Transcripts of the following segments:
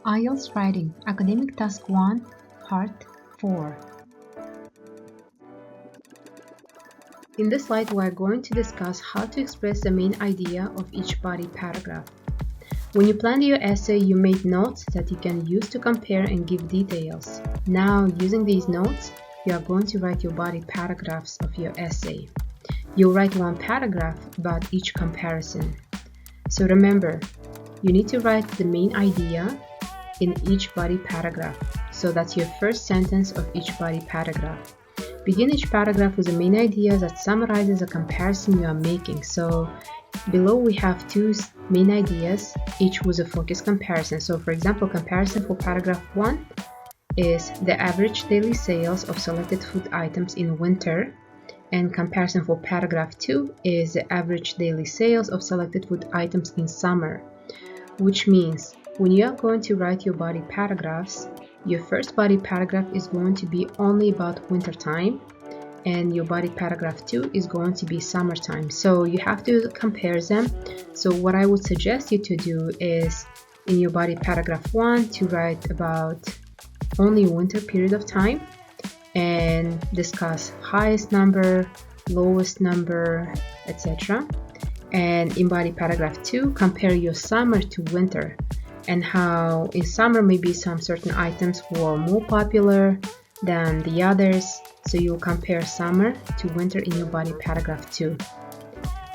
IELTS Writing Academic Task 1, Part 4. In this slide, we are going to discuss how to express the main idea of each body paragraph. When you planned your essay, you made notes that you can use to compare and give details. Now, using these notes, you are going to write your body paragraphs of your essay. You'll write one paragraph about each comparison. So remember, you need to write the main idea in each body paragraph. So that's your first sentence of each body paragraph. Begin each paragraph with the main idea that summarizes a comparison you are making. So below we have two main ideas, each with a focus comparison. So for example, comparison for paragraph 1 is the average daily sales of selected food items in winter, and comparison for paragraph 2 is the average daily sales of selected food items in summer. Which means when you are going to write your body paragraphs, your first body paragraph is going to be only about winter time, and your body paragraph 2 is going to be summertime. So you have to compare them. So what I would suggest you to do is in your body paragraph 1 to write about only winter period of time and discuss highest number, lowest number, etc. And in body paragraph 2, compare your summer to winter and how in summer maybe some certain items were more popular than the others. So you'll compare summer to winter in your body paragraph 2.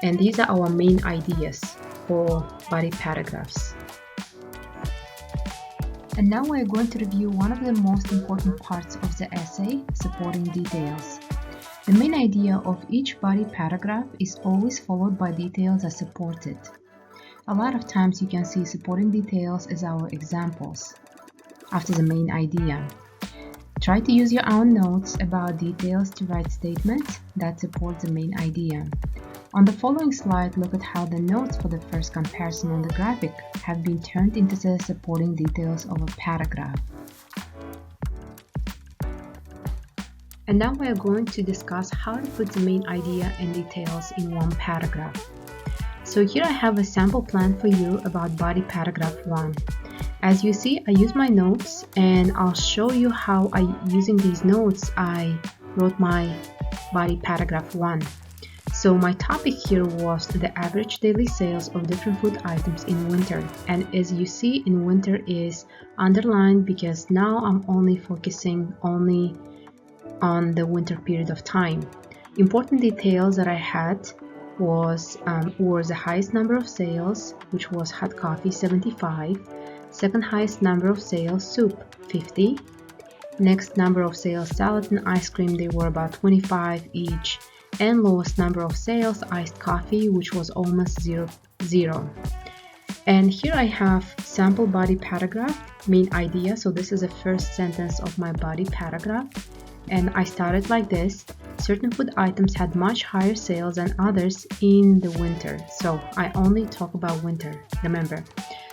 And these are our main ideas for body paragraphs. And now we're going to review one of the most important parts of the essay, supporting details. The main idea of each body paragraph is always followed by details that support it. A lot of times you can see supporting details as our examples after the main idea. Try to use your own notes about details to write statements that support the main idea. On the following slide, look at how the notes for the first comparison on the graphic have been turned into the supporting details of a paragraph. And now we are going to discuss how to put the main idea and details in one paragraph. So here I have a sample plan for you about body paragraph 1. As you see, I use my notes and I'll show you how using these notes I wrote my body paragraph 1. So my topic here was the average daily sales of different food items in winter. And as you see, in winter is underlined because now I'm only focusing on the winter period of time. Important details that I had was the highest number of sales, which was hot coffee 75, second highest number of sales soup 50, next number of sales salad and ice cream, they were about 25 each, and lowest number of sales iced coffee, which was almost zero. And here I have sample body paragraph, main idea. So this is the first sentence of my body paragraph, and I started like this. Certain food items had much higher sales than others in the winter. So I only talk about winter, remember.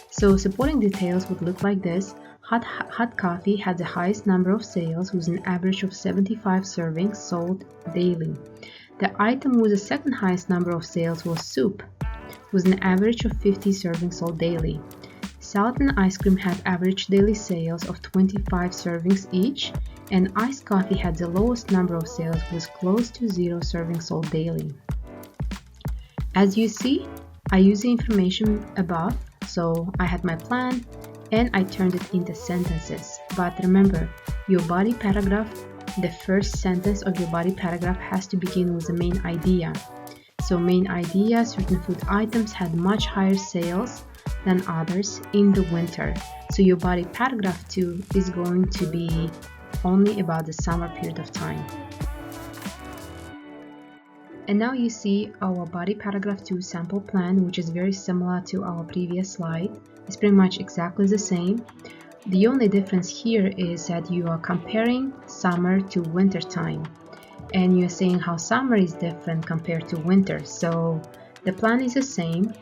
So supporting details would look like this. Hot coffee had the highest number of sales with an average of 75 servings sold daily. The item with the second highest number of sales was soup, with an average of 50 servings sold daily. Salad and ice cream had average daily sales of 25 servings each, and iced coffee had the lowest number of sales with close to 0 servings sold daily. As you see, I use the information above, so I had my plan and I turned it into sentences. But remember, your body paragraph, the first sentence of your body paragraph has to begin with the main idea. So main idea, certain food items had much higher sales than others in the winter. So your body paragraph 2 is going to be only about the summer period of time. And now you see our body paragraph 2 sample plan, which is very similar to our previous slide. It's pretty much exactly the same. The only difference here is that you are comparing summer to winter time, and you're saying how summer is different compared to winter. So the plan is the same.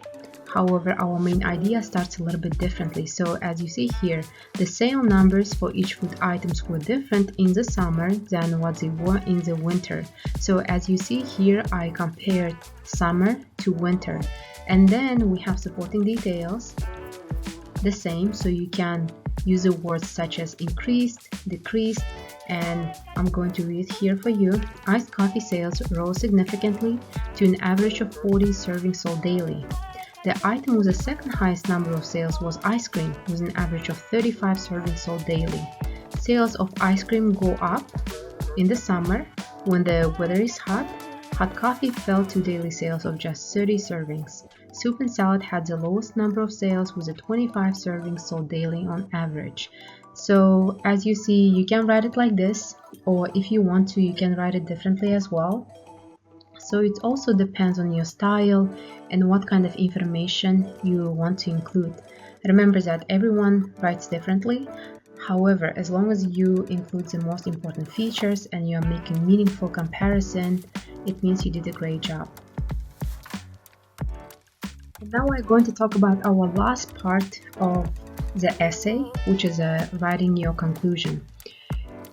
However, our main idea starts a little bit differently. So as you see here, the sale numbers for each food items were different in the summer than what they were in the winter. So as you see here, I compared summer to winter. And then we have supporting details, the same, so you can use the words such as increased, decreased, and I'm going to read here for you. Iced coffee sales rose significantly to an average of 40 servings sold daily. The item with the second highest number of sales was ice cream, with an average of 35 servings sold daily. Sales of ice cream go up in the summer when the weather is hot. Hot coffee fell to daily sales of just 30 servings. Soup and salad had the lowest number of sales with a 25 servings sold daily on average. So as you see, you can write it like this, or if you want to, you can write it differently as well. So it also depends on your style and what kind of information you want to include. Remember that everyone writes differently. However, as long as you include the most important features and you are making meaningful comparison, it means you did a great job. And now we're going to talk about our last part of the essay, which is writing your conclusion.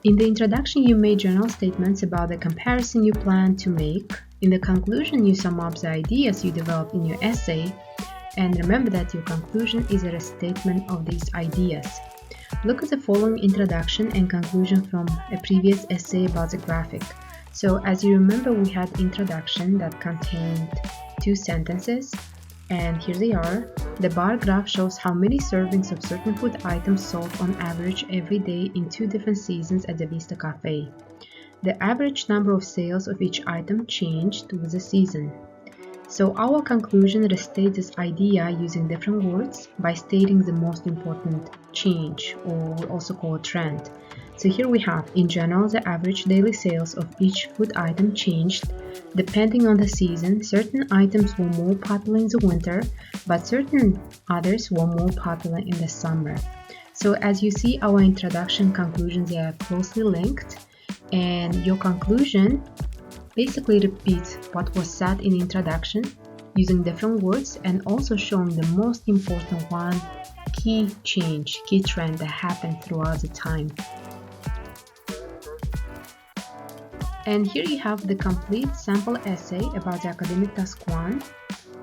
In the introduction, you made general statements about the comparison you plan to make. In the conclusion, you sum up the ideas you developed in your essay. And remember that your conclusion is a restatement of these ideas. Look at the following introduction and conclusion from a previous essay about the graphic. So as you remember, we had introduction that contained 2 sentences, and here they are. The bar graph shows how many servings of certain food items sold on average every day in 2 different seasons at the Vista Cafe. The average number of sales of each item changed with the season. So our conclusion restates this idea using different words by stating the most important change, or we also call it trend. So here we have, in general, the average daily sales of each food item changed. Depending on the season, certain items were more popular in the winter, but certain others were more popular in the summer. So as you see, our introduction conclusions are closely linked, and your conclusion basically repeats what was said in the introduction using different words and also showing the most important one, key change, key trend that happened throughout the time. And here you have the complete sample essay about the academic task 1.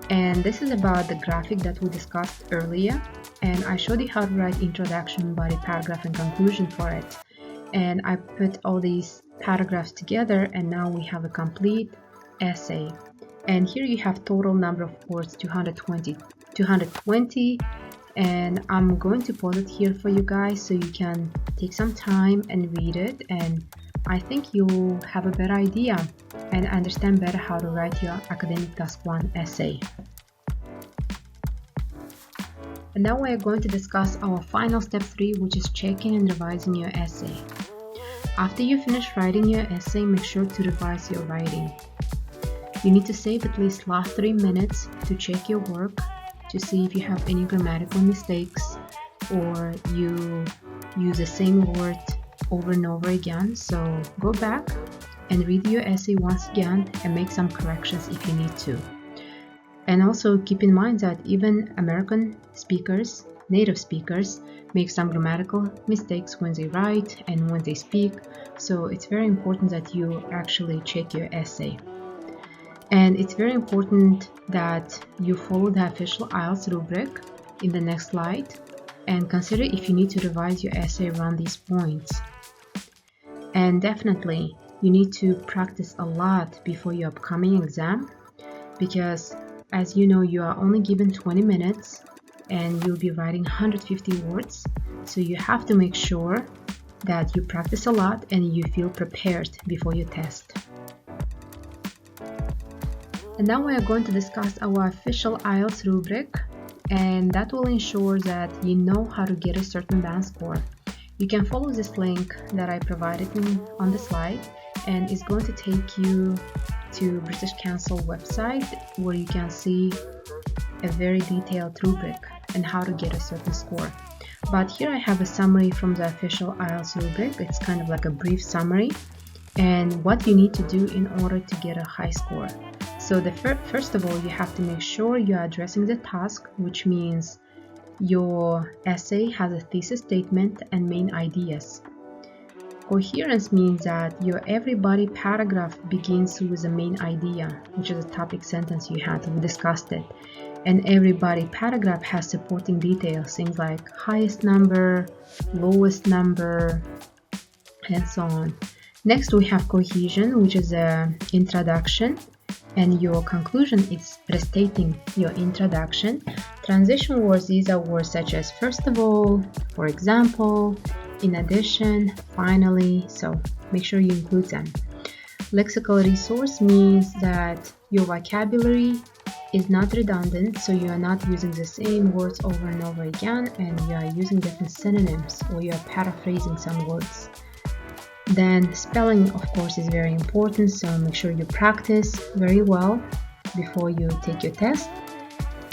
And this is about the graphic that we discussed earlier. And I showed you how to write introduction, body, paragraph, and conclusion for it. And I put all these paragraphs together, and now we have a complete essay. And here you have total number of words, 220. And I'm going to pause it here for you guys so you can take some time and read it, and I think you'll have a better idea and understand better how to write your academic task 1 essay. And now we are going to discuss our final step 3, which is checking and revising your essay. After you finish writing your essay, make sure to revise your writing. You need to save at least last 3 minutes to check your work, to see if you have any grammatical mistakes or you use the same word over and over again. So go back and read your essay once again and make some corrections if you need to. And also keep in mind that even American speakers, native speakers, make some grammatical mistakes when they write and when they speak. So it's very important that you actually check your essay. And it's very important that you follow the official IELTS rubric in the next slide and consider if you need to revise your essay around these points. And definitely, you need to practice a lot before your upcoming exam, because as you know, you are only given 20 minutes and you'll be writing 150 words. So you have to make sure that you practice a lot and you feel prepared before your test. And now we are going to discuss our official IELTS rubric, and that will ensure that you know how to get a certain band score. You can follow this link that I provided on the slide, and it's going to take you to British Council website where you can see a very detailed rubric and how to get a certain score. But here I have a summary from the official IELTS rubric. It's kind of like a brief summary and what you need to do in order to get a high score. So first of all, you have to make sure you're addressing the task, which means your essay has a thesis statement and main ideas. Coherence means that your every body paragraph begins with the main idea, which is a topic sentence you had. We discussed it. And every body paragraph has supporting details, things like highest number, lowest number, and so on. Next, we have cohesion, which is an introduction, and your conclusion is restating your introduction. Transition words, these are words such as first of all, for example, in addition, finally, so make sure you include them. Lexical resource means that your vocabulary is not redundant, so you are not using the same words over and over again, and you are using different synonyms, or you are paraphrasing some words. Then spelling, of course, is very important, so make sure you practice very well before you take your test.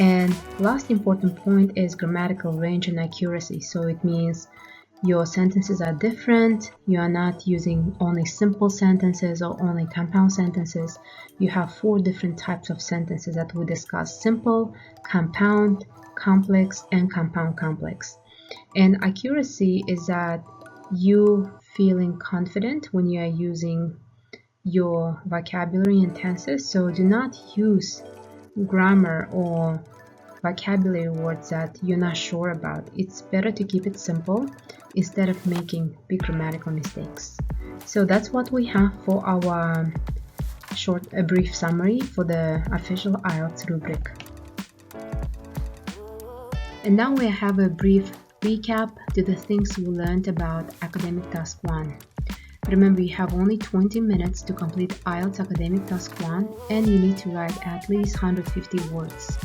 And last important point is grammatical range and accuracy. So it means your sentences are different. You are not using only simple sentences or only compound sentences. You have 4 different types of sentences that we discussed: simple, compound, complex, and compound complex. And accuracy is that you feeling confident when you are using your vocabulary and tenses. So do not use grammar or vocabulary words that you're not sure about. It's better to keep it simple instead of making big grammatical mistakes. So that's what we have for our brief summary for the official IELTS rubric. And now we have a brief recap to the things we learned about Academic Task 1. Remember, you have only 20 minutes to complete IELTS Academic Task 1, and you need to write at least 150 words.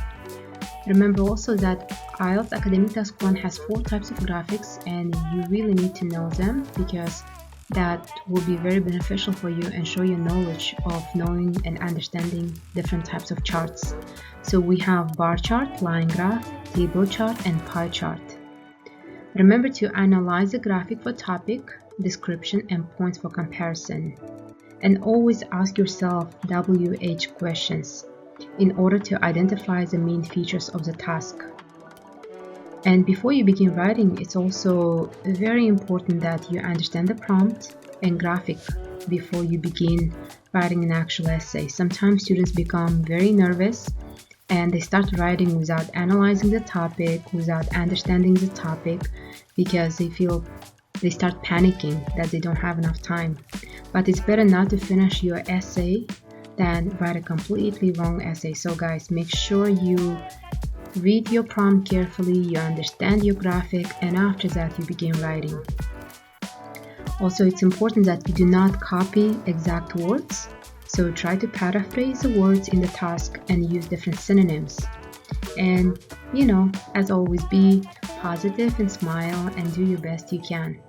Remember also that IELTS Academic Task 1 has 4 types of graphics, and you really need to know them because that will be very beneficial for you and show your knowledge of knowing and understanding different types of charts. So we have bar chart, line graph, table chart, and pie chart. Remember to analyze the graphic for topic, description, and points for comparison. And always ask yourself WH questions in order to identify the main features of the task. And before you begin writing, it's also very important that you understand the prompt and graphic before you begin writing an actual essay. Sometimes students become very nervous and they start writing without analyzing the topic, without understanding the topic, because they start panicking that they don't have enough time. But it's better not to finish your essay than write a completely wrong essay. So guys, make sure you read your prompt carefully, you understand your graphic, and after that you begin writing. Also, it's important that you do not copy exact words, so try to paraphrase the words in the task and use different synonyms. And as always, be positive and smile and do your best you can.